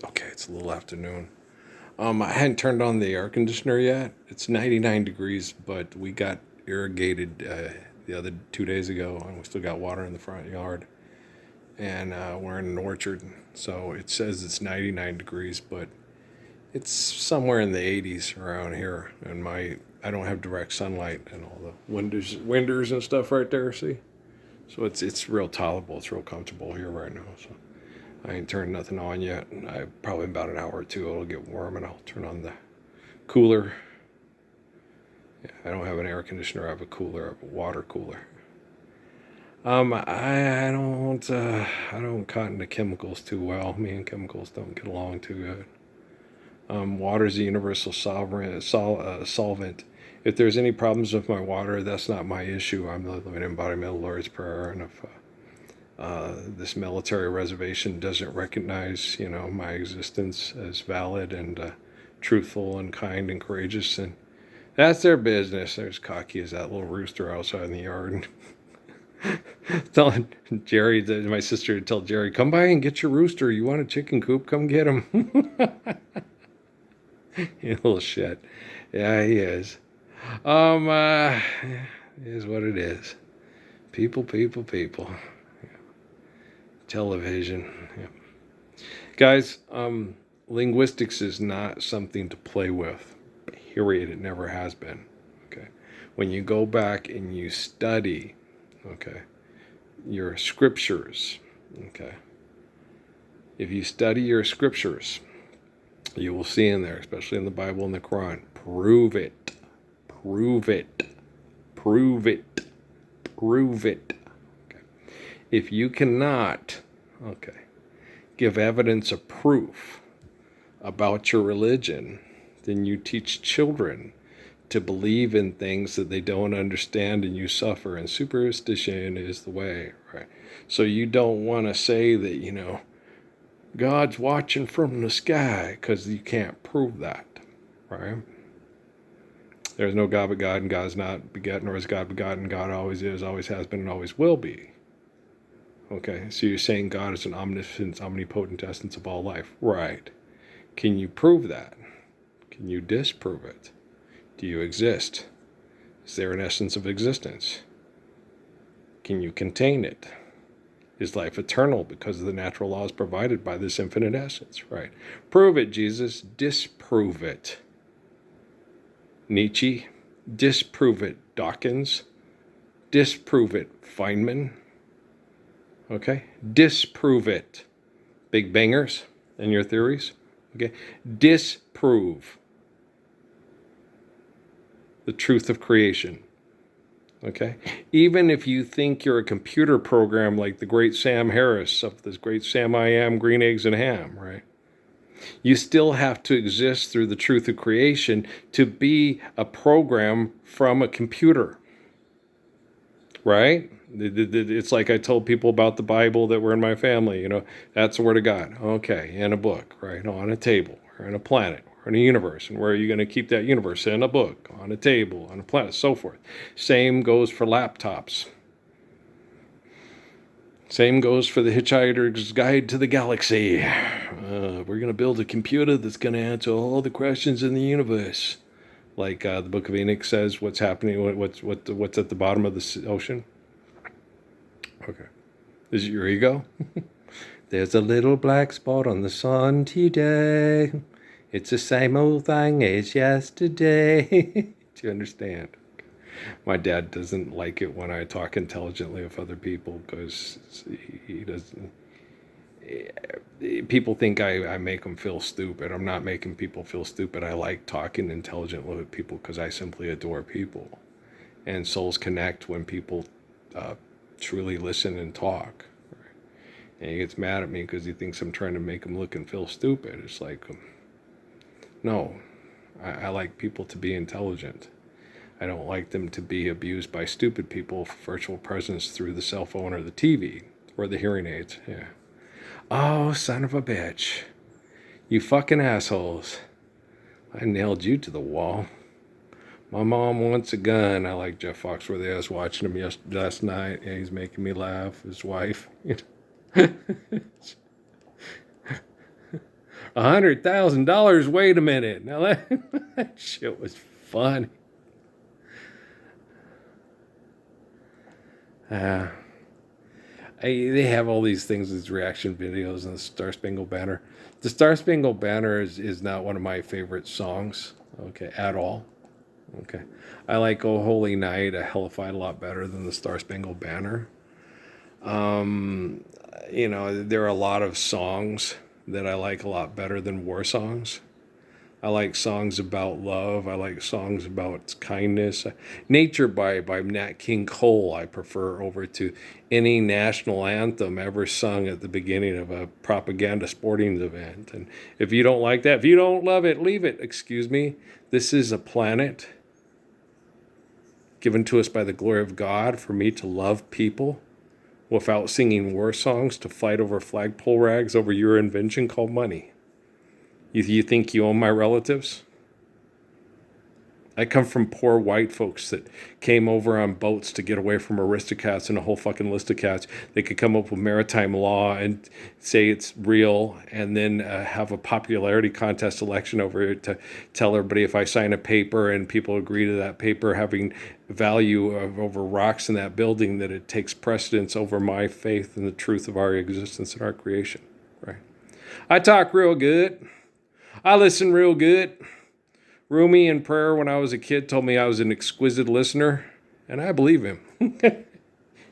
Okay, it's a little afternoon. I hadn't turned on the air conditioner yet. It's 99 degrees, but we got irrigated the other 2 days ago, and we still got water in the front yard. And we're in an orchard, so it says it's 99 degrees, but it's somewhere in the 80s around here. And I don't have direct sunlight and all the windows and stuff right there. See, so it's real tolerable. It's real comfortable here right now. So I ain't turned nothing on yet. I probably about an hour or two it'll get warm and I'll turn on the cooler. Yeah, I don't have an air conditioner. I have a cooler. I have a water cooler. I don't cotton to chemicals too well. Me and chemicals don't get along too good. Water is a universal solvent. If there's any problems with my water, that's not my issue. I'm the living embodiment of the Lord's Prayer, and if this military reservation doesn't recognize, my existence as valid and truthful and kind and courageous, and that's their business. They're as cocky as that little rooster outside in the yard. Telling Jerry, my sister, to tell Jerry, come by and get your rooster. You want a chicken coop? Come get him. You little shit. Yeah, he is. It is what it is. People. Yeah. Television. Yeah. Guys, linguistics is not something to play with. Period. It never has been. Okay. When you go back and you study, okay, your scriptures, okay, if you study your scriptures, you will see in there, especially in the Bible and the Quran, prove it. Okay. If you cannot, okay, give evidence of proof about your religion, then you teach children to believe in things that they don't understand and you suffer, and superstition is the way, right? So you don't want to say that, God's watching from the sky, because you can't prove that, right? There's no God but God, and God is not begotten, nor is God begotten. God always is, always has been, and always will be. Okay, so you're saying God is an omniscience, omnipotent essence of all life. Right. Can you prove that? Can you disprove it? Do you exist? Is there an essence of existence? Can you contain it? Is life eternal because of the natural laws provided by this infinite essence? Right. Prove it, Jesus. Disprove it. Nietzsche. Disprove it, Dawkins. Disprove it, Feynman. Okay? Disprove it, Big Bangers and your theories. Okay? Disprove the truth of creation. Okay? Even if you think you're a computer program like the great Sam Harris of this great Sam I Am, Green Eggs and Ham, right? You still have to exist through the truth of creation to be a program from a computer, right? It's like I told people about the Bible that were in my family, that's the Word of God. Okay, in a book, right? On a table, or in a planet, or in a universe. And where are you going to keep that universe? In a book, on a table, on a planet, so forth. Same goes for laptops. Same goes for the Hitchhiker's Guide to the Galaxy. We're going to build a computer that's going to answer all the questions in the universe. Like the Book of Enoch says, what's happening, what's at the bottom of the ocean. Okay. Is it your ego? There's a little black spot on the sun today. It's the same old thing as yesterday. Do you understand? My dad doesn't like it when I talk intelligently with other people because he doesn't. People think I make them feel stupid. I'm not making people feel stupid. I like talking intelligently with people because I simply adore people. And souls connect when people truly listen and talk. And he gets mad at me because he thinks I'm trying to make him look and feel stupid. It's like, no, I like people to be intelligent. I don't like them to be abused by stupid people for virtual presence through the cell phone or the TV or the hearing aids. Yeah. Oh, son of a bitch. You fucking assholes. I nailed you to the wall. My mom wants a gun. I like Jeff Foxworthy. I was watching him last night, and he's making me laugh. His wife. $100,000. Wait a minute. Now that shit was funny. Uh, they have all these things as reaction videos and the Star Spangled Banner. The Star Spangled Banner is not one of my favorite songs, okay, at all. Okay. I like Oh Holy Night, a Hellified a lot better than the Star Spangled Banner. Um, there are a lot of songs that I like a lot better than war songs. I like songs about love. I like songs about kindness. Nature by Nat King Cole I prefer over to any national anthem ever sung at the beginning of a propaganda sporting event. And if you don't like that, if you don't love it, leave it. Excuse me. This is a planet given to us by the glory of God for me to love people without singing war songs, to fight over flagpole rags over your invention called money. You think you own my relatives? I come from poor white folks that came over on boats to get away from aristocrats and a whole fucking list of cats. They could come up with maritime law and say it's real, and then have a popularity contest election over it to tell everybody if I sign a paper and people agree to that paper having value over rocks in that building, that it takes precedence over my faith and the truth of our existence and our creation. Right? I talk real good. I listen real good. Rumi in prayer when I was a kid told me I was an exquisite listener, and I believe him. You're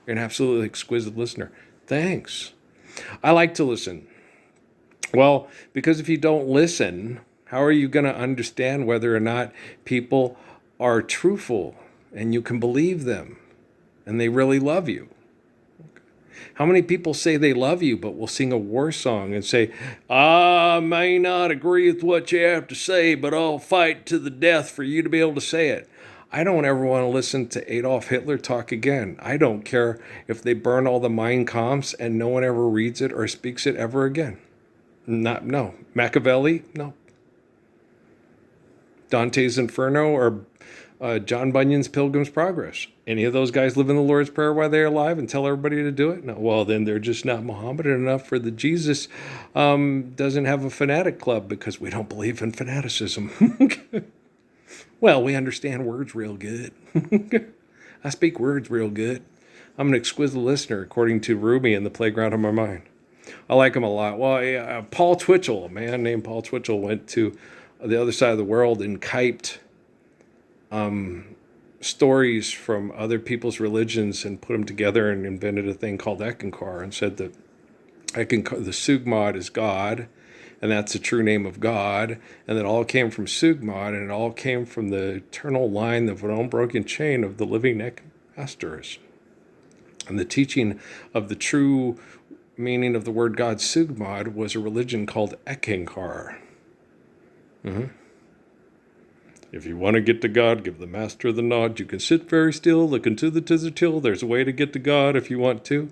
an absolutely exquisite listener. Thanks. I like to listen. Well, because if you don't listen, how are you going to understand whether or not people are truthful and you can believe them and they really love you? How many people say they love you but will sing a war song and say, I may not agree with what you have to say, but I'll fight to the death for you to be able to say it? I don't ever want to listen to Adolf Hitler talk again. I don't care if they burn all the Mein Kampfs and no one ever reads it or speaks it ever again. No. Machiavelli? No. Dante's Inferno or John Bunyan's Pilgrim's Progress. Any of those guys live in the Lord's Prayer while they're alive and tell everybody to do it? No. Well, then they're just not Mohammedan enough for the Jesus. Doesn't have a fanatic club because we don't believe in fanaticism. Well, we understand words real good. I speak words real good. I'm an exquisite listener, according to Rumi in The Playground of My Mind. I like him a lot. Well, Paul Twitchell, a man named Paul Twitchell, went to the other side of the world and kyped stories from other people's religions and put them together and invented a thing called Eckankar, and said that the Sugmod is God, and that's the true name of God, and that all came from Sugmod, and it all came from the eternal line of an unbroken chain of the living Masters. And the teaching of the true meaning of the word God, Sugmod, was a religion called Eckankar. If you want to get to God, give the master the nod. You can sit very still, look into the tizzer till. There's a way to get to God if you want to.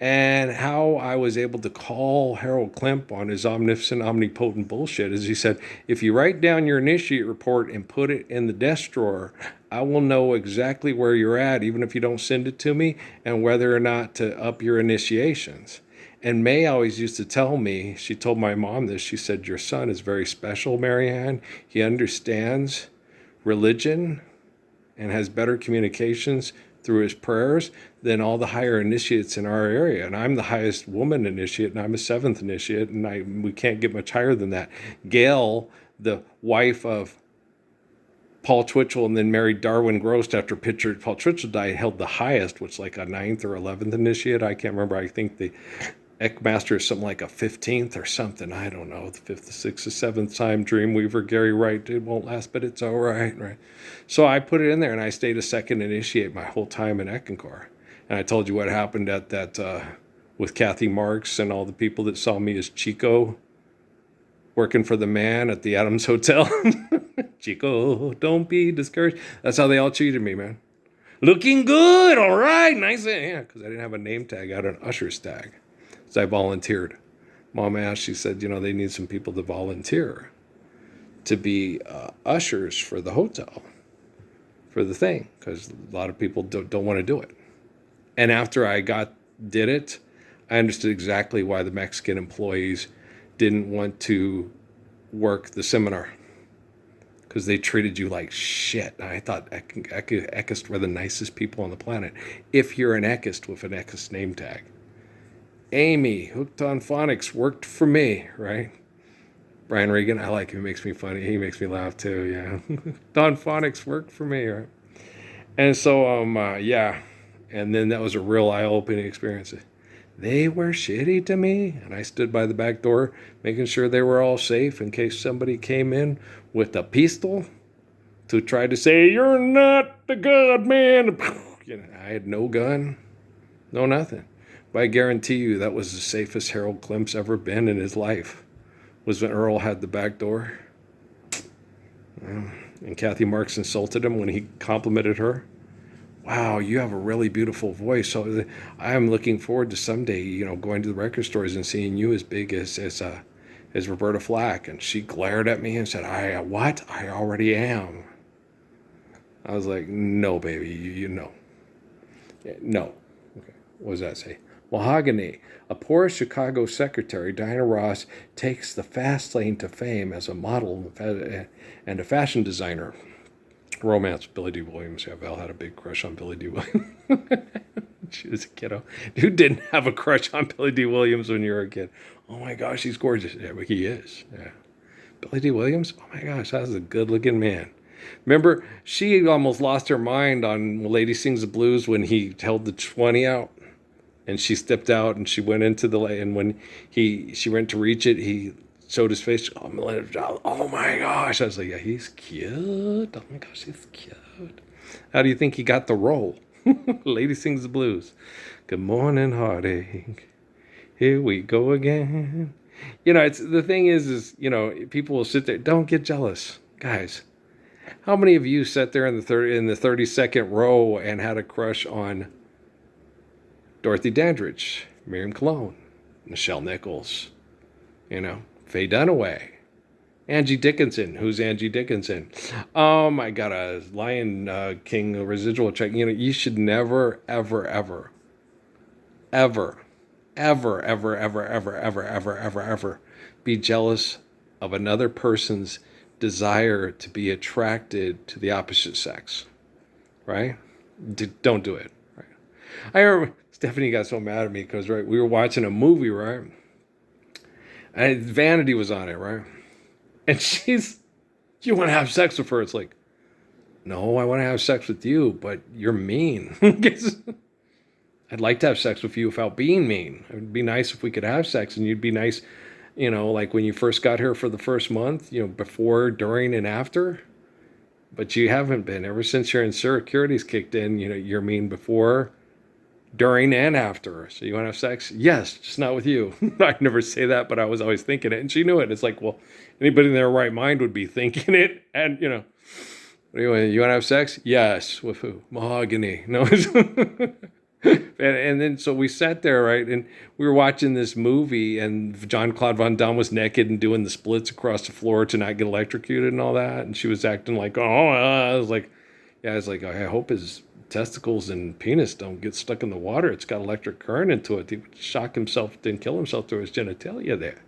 And how I was able to call Harold Klemp on his omnipotent, omnipotent bullshit is he said, if you write down your initiate report and put it in the desk drawer, I will know exactly where you're at, even if you don't send it to me, and whether or not to up your initiations. And May always used to tell me, she told my mom this, she said, your son is very special, Marianne. He understands religion and has better communications through his prayers than all the higher initiates in our area. And I'm the highest woman initiate, and I'm a seventh initiate, and we can't get much higher than that. Gail, the wife of Paul Twitchell and then married Darwin Grost after Paul Twitchell died, held the highest, which is like a 9th or 11th initiate. I can't remember. I think the Eckmaster is something like a 15th or something. I don't know. The 5th, the 6th, the 7th time Dreamweaver, Gary Wright. It won't last, but it's all right. So I put it in there, and I stayed a second initiate my whole time in Eckankar. And I told you what happened at that with Kathy Marks and all the people that saw me as Chico working for the man at the Adams Hotel. Chico, don't be discouraged. That's how they all treated me, man. Looking good, all right, nice. Yeah, because I didn't have a name tag. I had an usher's tag. So I volunteered. Mom asked, she said, they need some people to volunteer to be ushers for the hotel, for the thing, because a lot of people don't want to do it. And after I did it, I understood exactly why the Mexican employees didn't want to work the seminar because they treated you like shit. I thought Ekists were the nicest people on the planet. If you're an Ekist with an Ekist name tag. Amy, hooked on phonics, worked for me, right? Brian Regan, I like him. He makes me funny. He makes me laugh too, yeah. Don Phonics worked for me, right? And so, yeah. And then that was a real eye-opening experience. They were shitty to me, and I stood by the back door making sure they were all safe in case somebody came in with a pistol to try to say, you're not the god, man. You know, I had no gun, no nothing. But I guarantee you that was the safest Harold Klimt's ever been in his life, was when Earl had the back door. And Kathy Marks insulted him when he complimented her. Wow, you have a really beautiful voice. So I'm looking forward to someday, you know, going to the record stores and seeing you as big as Roberta Flack. And she glared at me and said, what? I already am. I was like, no, baby, you know. Yeah, no. Okay. What does that say? Mahogany. A poor Chicago secretary, Diana Ross, takes the fast lane to fame as a model and a fashion designer. Romance, Billy D. Williams. Yeah, Val had a big crush on Billy D. Williams. She was a kiddo. Dude didn't have a crush on Billy D. Williams when you were a kid. Oh my gosh, he's gorgeous. Yeah, but he is. Yeah. Billy D. Williams? Oh my gosh, that was a good looking man. Remember, she almost lost her mind on Lady Sings the Blues when he held the 20 out. And she stepped out and she went into the lane. And when she went to reach it, he showed his face. Oh my gosh. I was like, yeah, he's cute. Oh my gosh, he's cute. How do you think he got the role? Lady Sings the Blues. Good morning, heartache. Here we go again. You know, it's the thing is, you know, people will sit there. Don't get jealous. Guys, how many of you sat there in the 32nd row and had a crush on Dorothy Dandridge, Miriam Colon, Nichelle Nichols, you know, Faye Dunaway, Angie Dickinson. Who's Angie Dickinson? I got a Lion King residual check. You know, you should never, ever, ever, ever, ever, ever, ever, ever, ever, ever, ever, ever be jealous of another person's desire to be attracted to the opposite sex, right? Don't do it. Right? I remember Stephanie got so mad at me because, right, we were watching a movie, right? And Vanity was on it, right? And you want to have sex with her. It's like, no, I want to have sex with you, but you're mean. I'd like to have sex with you without being mean. It would be nice if we could have sex and you'd be nice, you know, like when you first got here for the first month, you know, before, during, and after. But you haven't been. Ever since your insecurities kicked in, you know, you're mean before, during, and after. So you want to have sex? Yes, just not with you. I'd never say that, but I was always thinking it. And she knew it. It's like, well, anybody in their right mind would be thinking it. And, you know, anyway, you want to have sex? Yes. With who? Mahogany. No. And then so we sat there, right, and we were watching this movie, and Jean-Claude Van Damme was naked and doing the splits across the floor to not get electrocuted and all that, and she was acting like, I was like, I hope his testicles and penis don't get stuck in the water. It's got electric current into it. He would shock himself, didn't kill himself through his genitalia there.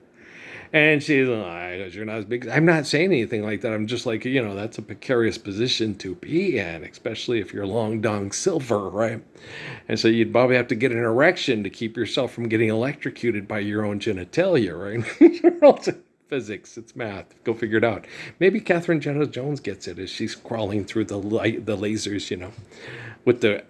And she's like, you're not as big. I'm not saying anything like that. I'm just like, you know, that's a precarious position to be in, especially if you're long dong silver, right? And so you'd probably have to get an erection to keep yourself from getting electrocuted by your own genitalia, right? Physics, it's math. Go figure it out. Maybe Catherine Zeta-Jones gets it as she's crawling through the lasers, you know, with the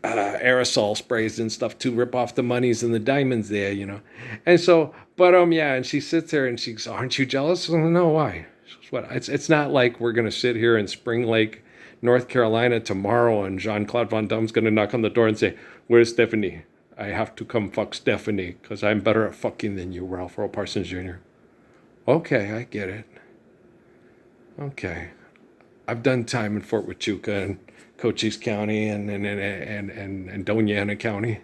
aerosol sprays and stuff to rip off the monies and the diamonds there, you know. And so, but yeah, and she sits there and she goes, aren't you jealous? No, why? What? It's not like we're going to sit here in Spring Lake, North Carolina tomorrow and Jean-Claude Van Damme's going to knock on the door and say, where's Stephanie? I have to come fuck Stephanie because I'm better at fucking than you, Ralph Earl Parsons Jr. Okay, I get it. Okay. I've done time in Fort Huachuca and Cochise County and Doña Ana County,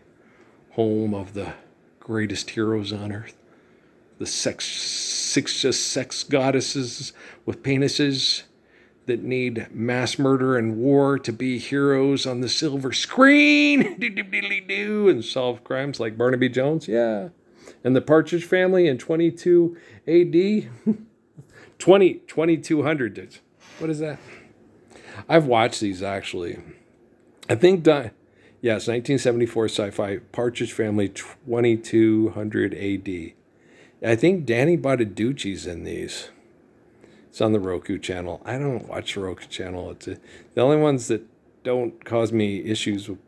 home of the greatest heroes on earth. The sex goddesses with penises that need mass murder and war to be heroes on the silver screen and solve crimes like Barnaby Jones. Yeah. And the Partridge Family in 22 AD? 2200. What is that? I've watched these actually. I think, yes, 1974 sci-fi, Partridge Family, 2200 AD. I think Danny Bottaducci's in these. It's on the Roku channel. I don't watch the Roku channel. The only ones that don't cause me issues with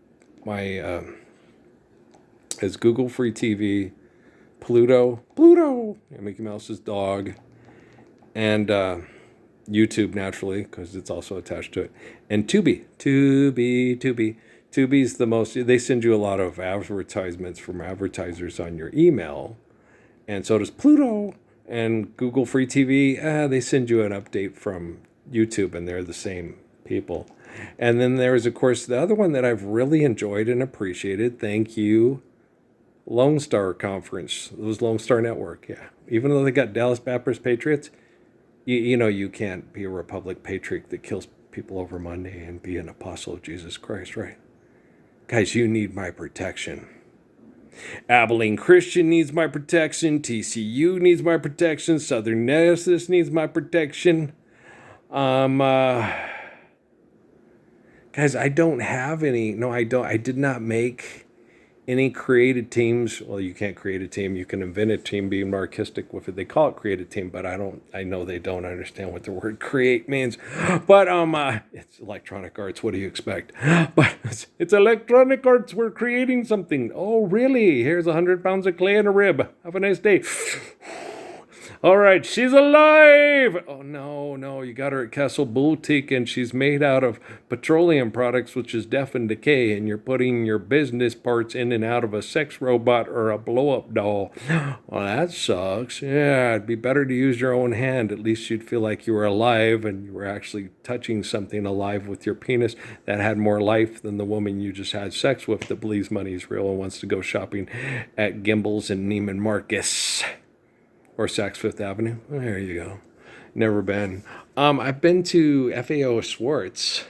my is Google Free TV, Pluto, Mickey Mouse's dog, and YouTube naturally because it's also attached to it, and Tubi. Tubi's the most. They send you a lot of advertisements from advertisers on your email, and so does Pluto. And Google Free TV, they send you an update from YouTube, and they're the same people. And then there's, of course, the other one that I've really enjoyed and appreciated. Thank you, Lone Star Conference. It was Lone Star Network, yeah. Even though they got Dallas Baptist Patriots, you know you can't be a Republic patriot that kills people over Monday and be an apostle of Jesus Christ, right? Guys, you need my protection. Abilene Christian needs my protection. TCU needs my protection. Southern Methodist needs my protection. Guys, I don't have any. No, I don't. I did not make any created teams. Well, you can't create a team. You can invent a team, being marxistic with it. They call it create a team, but I know they don't understand what the word create means. But it's electronic arts. What do you expect? But it's electronic arts. We're creating something. Oh, really? Here's 100 pounds of clay and a rib. Have a nice day. All right, she's alive. Oh, no, you got her at Castle Boutique, and she's made out of petroleum products, which is death and decay, and you're putting your business parts in and out of a sex robot or a blow-up doll. Well, that sucks. Yeah, it'd be better to use your own hand. At least you'd feel like you were alive and you were actually touching something alive with your penis that had more life than the woman you just had sex with that believes money is real and wants to go shopping at Gimbel's and Neiman Marcus. Or Saks Fifth Avenue. There you go. Never been. I've been to FAO Schwartz.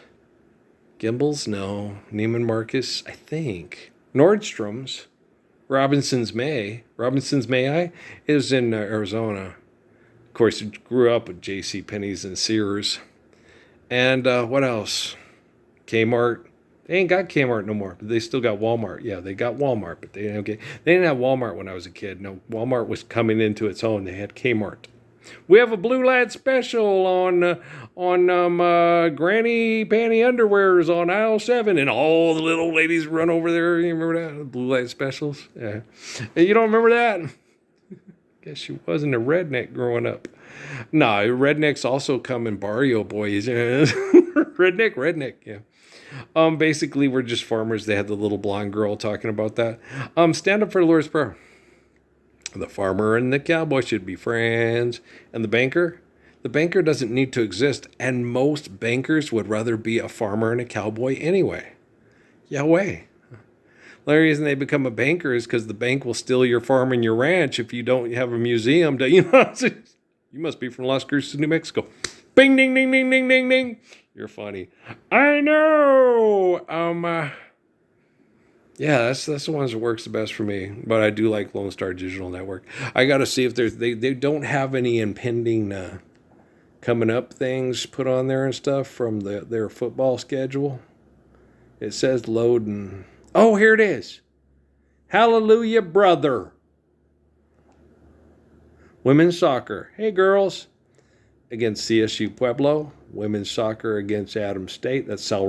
Gimbel's, no. Neiman Marcus, I think. Nordstrom's. Robinson's May is in Arizona. Of course, it grew up with J.C. Penney's and Sears. And what else? Kmart. They ain't got Kmart no more, but they still got Walmart. Yeah, they got Walmart, but they didn't have Walmart when I was a kid. No, Walmart was coming into its own. They had Kmart. We have a Blue Light special on Granny Panty Underwears on aisle 7, and all the little ladies run over there. You remember that? Blue Light specials? Yeah. You don't remember that? Guess you wasn't a redneck growing up. Nah, rednecks also come in Barrio Boys. redneck, yeah. Basically, we're just farmers. They had the little blonde girl talking about that. Stand up for the Lord's Prayer. The farmer and the cowboy should be friends. And the banker doesn't need to exist. And most bankers would rather be a farmer and a cowboy anyway. Yahweh. The only reason they become a banker is because the bank will steal your farm and your ranch if you don't have a museum. You must be from Las Cruces, New Mexico. Bing, ding, ding, ding, ding, ding, ding. You're funny. I know. Yeah, that's the ones that works the best for me. But I do like Lone Star Digital Network. I got to see if they don't have any impending coming up things put on there and stuff from their football schedule. It says loading. Oh, here it is. Hallelujah, brother. Women's soccer. Hey, girls. Against CSU Pueblo. Women's soccer against Adams State. That's Sol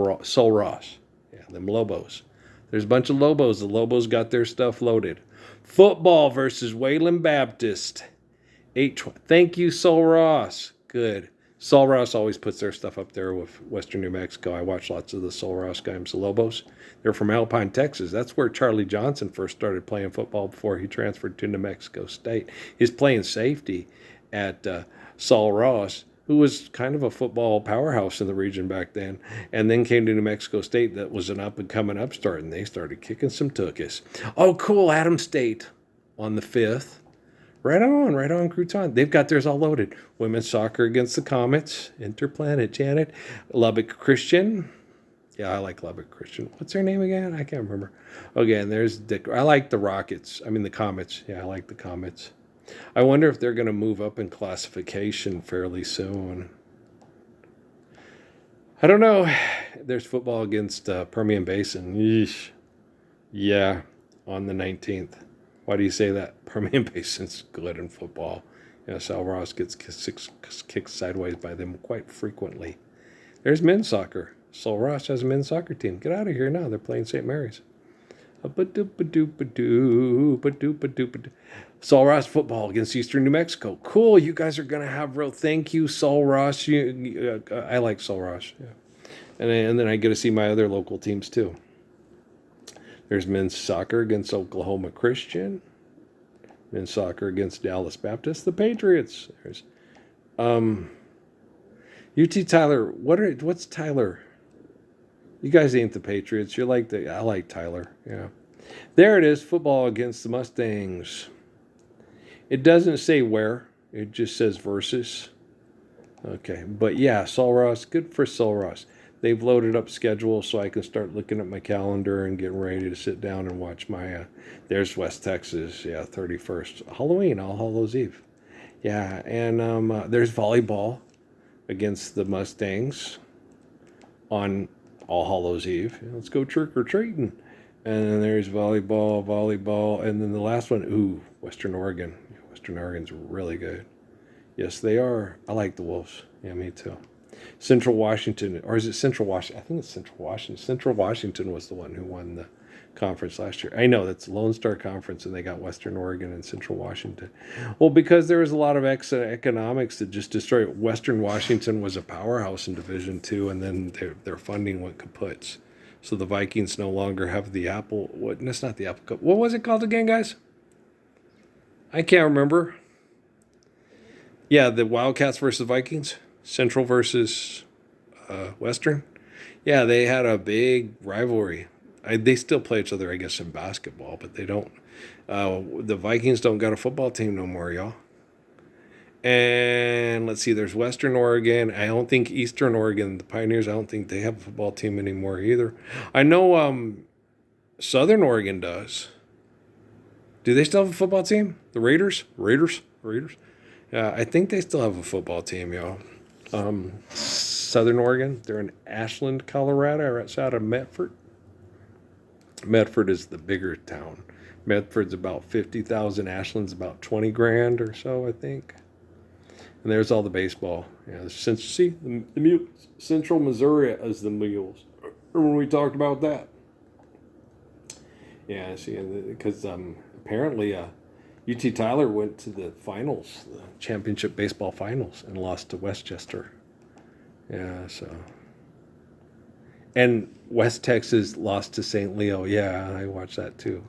Ross. Yeah, them Lobos. There's a bunch of Lobos. The Lobos got their stuff loaded. Football versus Wayland Baptist. 8-20. Thank you, Sol Ross. Good. Sol Ross always puts their stuff up there with Western New Mexico. I watch lots of the Sol Ross games. The Lobos. They're from Alpine, Texas. That's where Charlie Johnson first started playing football before he transferred to New Mexico State. He's playing safety at Sol Ross, who was kind of a football powerhouse in the region back then, and then came to New Mexico State that was an up-and-coming upstart, and they started kicking some tuchus. Oh, cool, Adams State on the 5th. Right on, Crouton. They've got theirs all loaded. Women's soccer against the Comets, Interplanet, Janet. Lubbock Christian Yeah, I like Lubbock Christian. What's their name again? I can't remember. Okay, and there's Dick. I like the Rockets. I mean, the Comets. Yeah, I like the Comets. I wonder if they're going to move up in classification fairly soon. I don't know. There's football against Permian Basin. Yeesh. Yeah, on the 19th. Why do you say that? Permian Basin's good in football. Sal Ross gets kicked sideways by them quite frequently. There's men's soccer. Sul Ross has a men's soccer team. Get out of here now. They're playing St. Mary's. Sul Ross football against Eastern New Mexico. Cool. You guys are going to have real. Thank you, Sul Ross. I like Sul Ross. Yeah. And then I get to see my other local teams too. There's men's soccer against Oklahoma Christian. Men's soccer against Dallas Baptist. The Patriots. There's UT Tyler. What's Tyler? You guys ain't the Patriots. You're like I like Tyler. Yeah. There it is. Football against the Mustangs. It doesn't say where. It just says versus. Okay. But yeah, Sul Ross. Good for Sul Ross. They've loaded up schedule so I can start looking at my calendar and getting ready to sit down and watch my, there's West Texas. Yeah, 31st. Halloween, All Hallows Eve. Yeah, and there's volleyball against the Mustangs on All Hallows Eve. Let's go trick-or-treating. And then there's volleyball. And then the last one, Western Oregon. Western Oregon's really good. Yes, they are. I like the Wolves. Yeah, me too. Central Washington, or is it Central Washington? I think it's Central Washington. Central Washington was the one who won the conference last year. I know that's Lone Star Conference, and they got Western Oregon and Central Washington. Well, because there was a lot of economics that just destroyed. Western Washington was a powerhouse in Division II, and then their funding went kaputs. So the Vikings no longer have the Apple. What? That's not the Apple Cup. What was it called again, guys? I can't remember. Yeah, the Wildcats versus Vikings. Central versus Western. Yeah, they had a big rivalry. They still play each other, I guess, in basketball, but they don't. The Vikings don't got a football team no more, y'all. And let's see, there's Western Oregon. I don't think Eastern Oregon, the Pioneers, I don't think they have a football team anymore either. I know Southern Oregon does. Do they still have a football team? The Raiders? Raiders? Yeah, I think they still have a football team, y'all. Southern Oregon. They're in Ashland, Colorado, right outside of Medford. Medford is the bigger town. Medford's about 50,000. Ashland's about 20 grand or so, I think. And there's all the baseball. Yeah, the Mules. Central Missouri is the Mules. Remember when we talked about that? Yeah, see, because apparently UT Tyler went to the finals, the championship baseball finals, and lost to Westchester. Yeah, so. And West Texas lost to St. Leo. Yeah, I watched that too.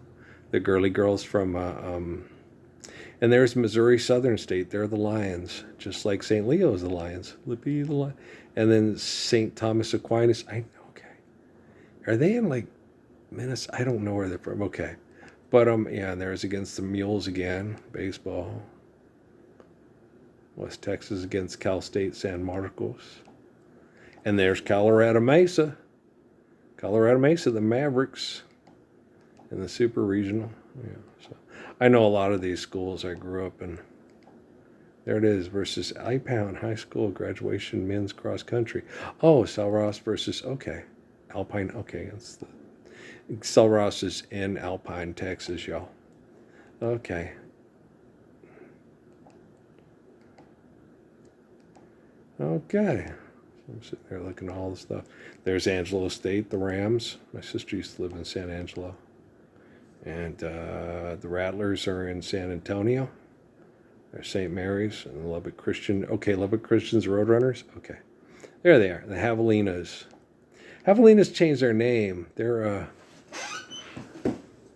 The girly girls from, and there's Missouri Southern State. They're the Lions, just like St. Leo's the Lions. Lippy the Lion. And then St. Thomas Aquinas. Okay. Are they in like Minnesota? I don't know where they're from. Okay. But yeah, and there's against the Mules again, baseball. West Texas against Cal State San Marcos. And there's Colorado Mesa. Colorado Mesa, the Mavericks in the Super Regional. Yeah, so I know a lot of these schools I grew up in. There it is, versus Alpine High School graduation men's cross country. Oh, Sul Ross versus, Alpine, it's the Sul Ross is in Alpine, Texas, y'all. Okay. Okay. So I'm sitting there looking at all the stuff. There's Angelo State, the Rams. My sister used to live in San Angelo. And the Rattlers are in San Antonio. There's St. Mary's and Lubbock Christian. Okay, Lubbock Christian's Roadrunners. Okay. There they are, the Javelinas. Javelinas changed their name. They're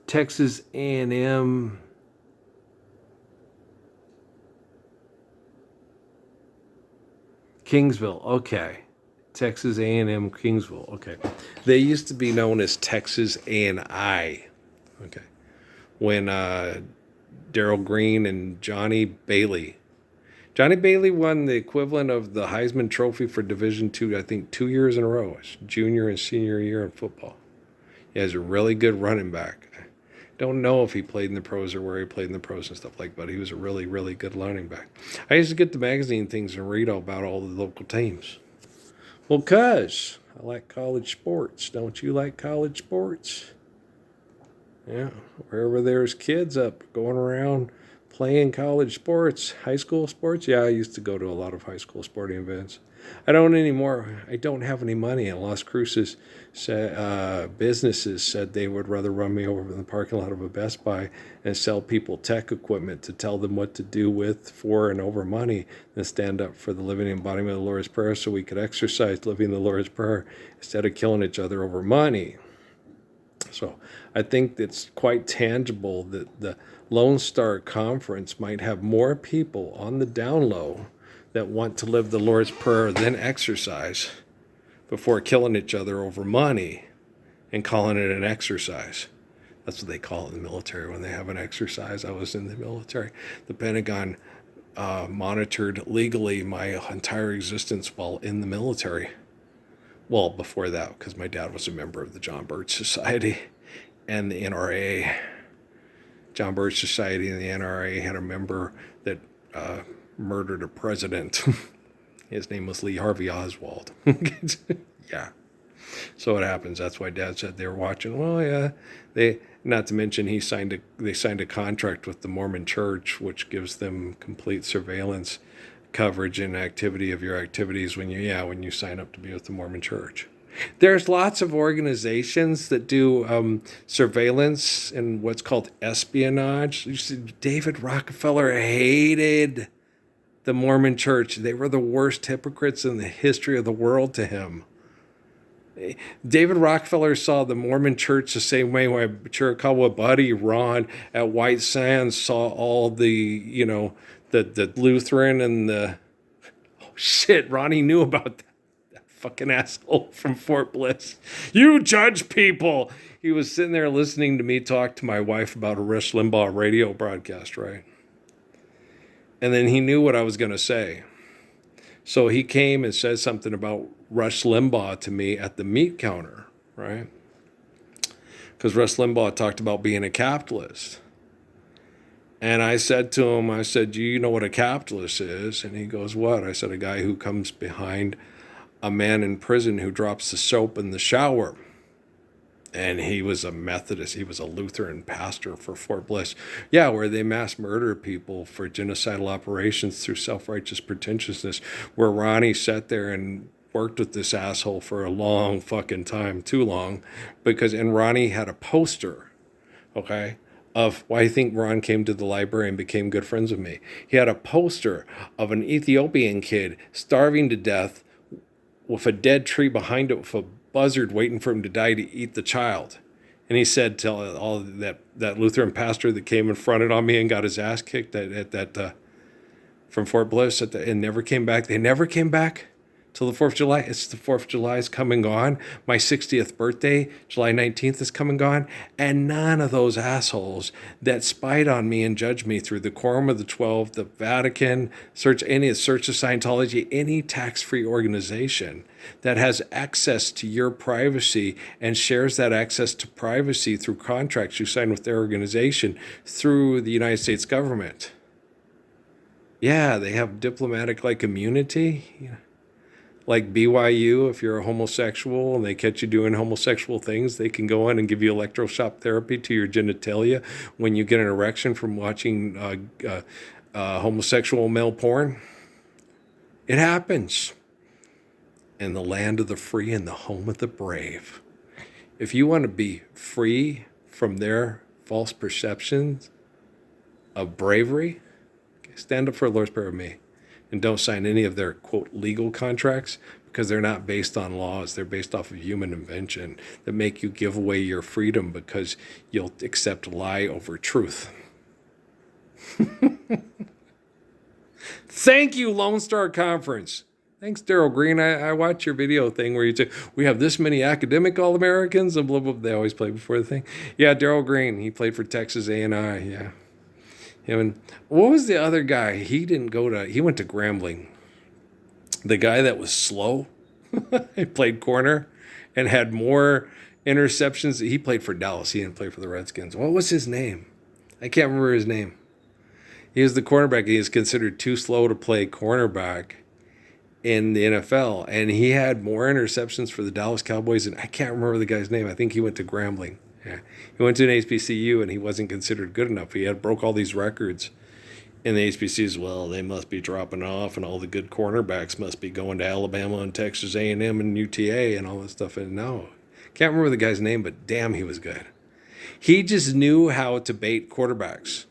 Texas A&M. Kingsville. Okay. Texas A&M Kingsville. Okay. They used to be known as Texas A&I. Okay. When Darrell Green and Johnny Bailey Johnny Bailey won the equivalent of the Heisman Trophy for Division II, I think, 2 years in a row. His junior and senior year in football. He has a really good running back. I don't know if he played in the pros or where he played in the pros and stuff like that, but he was a really, really good running back. I used to get the magazine things and read all about all the local teams. Well, cuz I like college sports. Don't you like college sports? Yeah, wherever there's kids up going around playing college sports, high school sports. Yeah, I used to go to a lot of high school sporting events. I don't anymore. I don't have any money. And Las Cruces businesses said they would rather run me over in the parking lot of a Best Buy and sell people tech equipment to tell them what to do with, for, and over money than stand up for the living embodiment of the Lord's Prayer so we could exercise living the Lord's Prayer instead of killing each other over money. So I think it's quite tangible that the Lone Star Conference might have more people on the down low that want to live the Lord's Prayer than exercise before killing each other over money and calling it an exercise. That's what they call it in the military when they have an exercise. I was in the military. The Pentagon monitored legally my entire existence while in the military. Well, before that, because my dad was a member of the John Birch Society and the NRA. John Birch Society and the NRA had a member that murdered a president. His name was Lee Harvey Oswald. Yeah. So it happens. That's why Dad said they were watching. Well, yeah. Not to mention they signed a contract with the Mormon Church, which gives them complete surveillance coverage and activity of your activities when you sign up to be with the Mormon Church. There's lots of organizations that do surveillance and what's called espionage. You see, David Rockefeller hated the Mormon Church. They were the worst hypocrites in the history of the world to him. David Rockefeller saw the Mormon Church the same way my Chiricahua buddy Ron at White Sands saw all the Lutheran and the... Oh, shit, Ronnie knew about that fucking asshole from Fort Bliss. You judge people! He was sitting there listening to me talk to my wife about a Rush Limbaugh radio broadcast, right? And then he knew what I was going to say. So he came and said something about Rush Limbaugh to me at the meat counter, right? Because Rush Limbaugh talked about being a capitalist. And I said to him, do you know what a capitalist is? And he goes, what? I said, a guy who comes behind a man in prison who drops the soap in the shower. And he was a Methodist. He was a Lutheran pastor for Fort Bliss. Yeah, where they mass murder people for genocidal operations through self-righteous pretentiousness, where Ronnie sat there and worked with this asshole for a long fucking time, too long, and Ronnie had a poster, okay, of why I think Ron came to the library and became good friends with me. He had a poster of an Ethiopian kid starving to death with a dead tree behind it with a buzzard waiting for him to die to eat the child. And he said to all that Lutheran pastor that came and fronted on me and got his ass kicked from Fort Bliss and never came back. They never came back till the 4th of July. It's the 4th of July is come and gone. My 60th birthday, July 19th, is come and gone. And none of those assholes that spied on me and judged me through the Quorum of the 12, the Vatican, Search of Scientology, any tax-free organization that has access to your privacy and shares that access to privacy through contracts you sign with their organization through the United States government. Yeah, they have diplomatic immunity. Yeah. Like BYU, if you're a homosexual and they catch you doing homosexual things, they can go in and give you electroshock therapy to your genitalia when you get an erection from watching homosexual male porn. It happens. In the land of the free and the home of the brave. If you want to be free from their false perceptions of bravery, stand up for the Lord's Prayer with me. And don't sign any of their, quote, legal contracts, because they're not based on laws. They're based off of human invention that make you give away your freedom because you'll accept lie over truth. Thank you, Lone Star Conference. Thanks, Daryl Green. I watch your video thing where you say, we have this many academic All-Americans and blah, blah, blah. They always play before the thing. Yeah, Daryl Green. He played for Texas A&I, yeah. And what was the other guy? He went to Grambling. The guy that was slow, he played corner and had more interceptions. He played for Dallas. He didn't play for the Redskins. What was his name? I can't remember his name. He was the cornerback. He is considered too slow to play cornerback in the NFL. And he had more interceptions for the Dallas Cowboys. And I can't remember the guy's name. I think he went to Grambling. Yeah. He went to an HBCU and he wasn't considered good enough. He had broke all these records. And the HBCUs, well, they must be dropping off, and all the good cornerbacks must be going to Alabama and Texas A&M and UTA and all this stuff. And no, can't remember the guy's name, but damn, he was good. He just knew how to bait quarterbacks.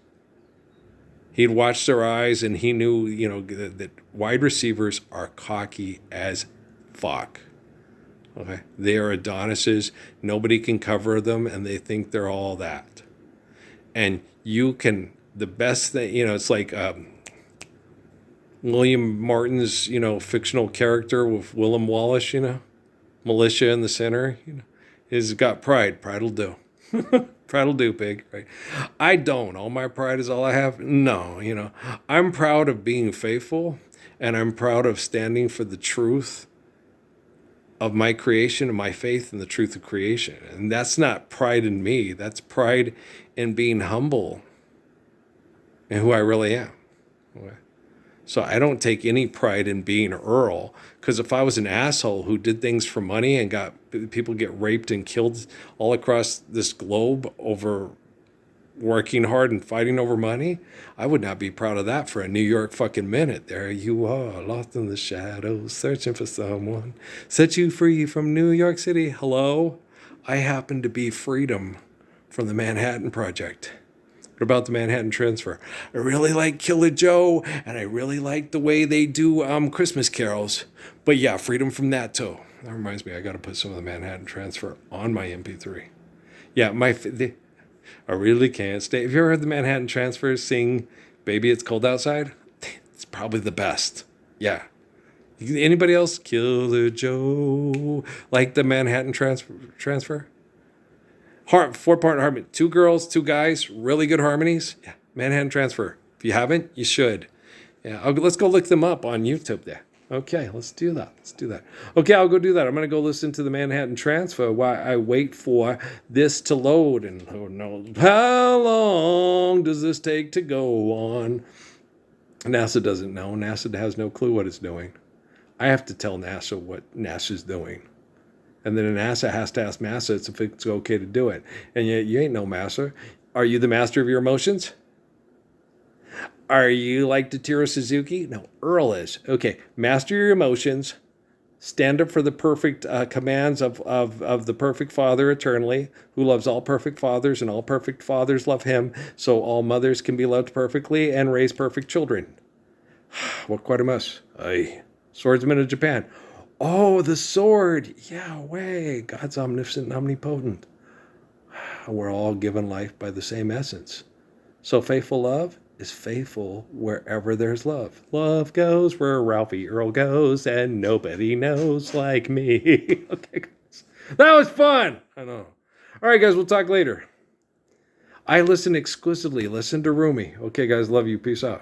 He'd watch their eyes, and he knew, that wide receivers are cocky as fuck. Okay, they are Adonises. Nobody can cover them, and they think they're all that. And you can. The best thing, it's like William Martin's, fictional character with Willem Wallace, militia in the center, he's got pride. Pride'll do. Pride'll do, pig, right? I don't. All my pride is all I have. No, I'm proud of being faithful, and I'm proud of standing for the truth of my creation and my faith in the truth of creation. And that's not pride in me. That's pride in being humble and who I really am. Okay. So I don't take any pride in being Earl, because if I was an asshole who did things for money and got people get raped and killed all across this globe over working hard and fighting over money, I would not be proud of that for a New York fucking minute. There you are, lost in the shadows, searching for someone, set you free from New York City. Hello? I happen to be freedom from the Manhattan Project. What about the Manhattan Transfer? I really like Killer Joe, and I really like the way they do Christmas carols. But yeah, freedom from that too. That reminds me, I got to put some of the Manhattan Transfer on my MP3. Yeah, I really can't stay. Have you ever heard the Manhattan Transfer sing "Baby It's Cold Outside"? It's probably the best. Yeah. Anybody else? Killer Joe, like the Manhattan Transfer? 4-part harmony. 2 girls, 2 guys, really good harmonies. Yeah, Manhattan Transfer. If you haven't, you should. Yeah, let's go look them up on YouTube there. Okay, let's do that. Okay, I'll go do that. I'm going to go listen to the Manhattan Transfer while I wait for this to load. And who knows how long does this take to go on? NASA doesn't know. NASA has no clue what it's doing. I have to tell NASA what NASA's doing. And then NASA has to ask Massa if it's okay to do it. And yet you ain't no master. Are you the master of your emotions? Are you like Totoro Suzuki? No, Earl is. Okay, master your emotions. Stand up for the perfect commands of the perfect Father eternally, who loves all perfect fathers, and all perfect fathers love him, so all mothers can be loved perfectly and raise perfect children. What quite a mess. Aye. Swordsman of Japan. Oh, the sword. Yeah, way. God's omnipotent and omnipotent. We're all given life by the same essence. So faithful love is faithful wherever there's love. Love goes where Ralphie Earl goes, and nobody knows like me. Okay, guys. That was fun. I know. All right, guys, we'll talk later. I listen exclusively. Listen to Rumi. Okay, guys, love you. Peace out.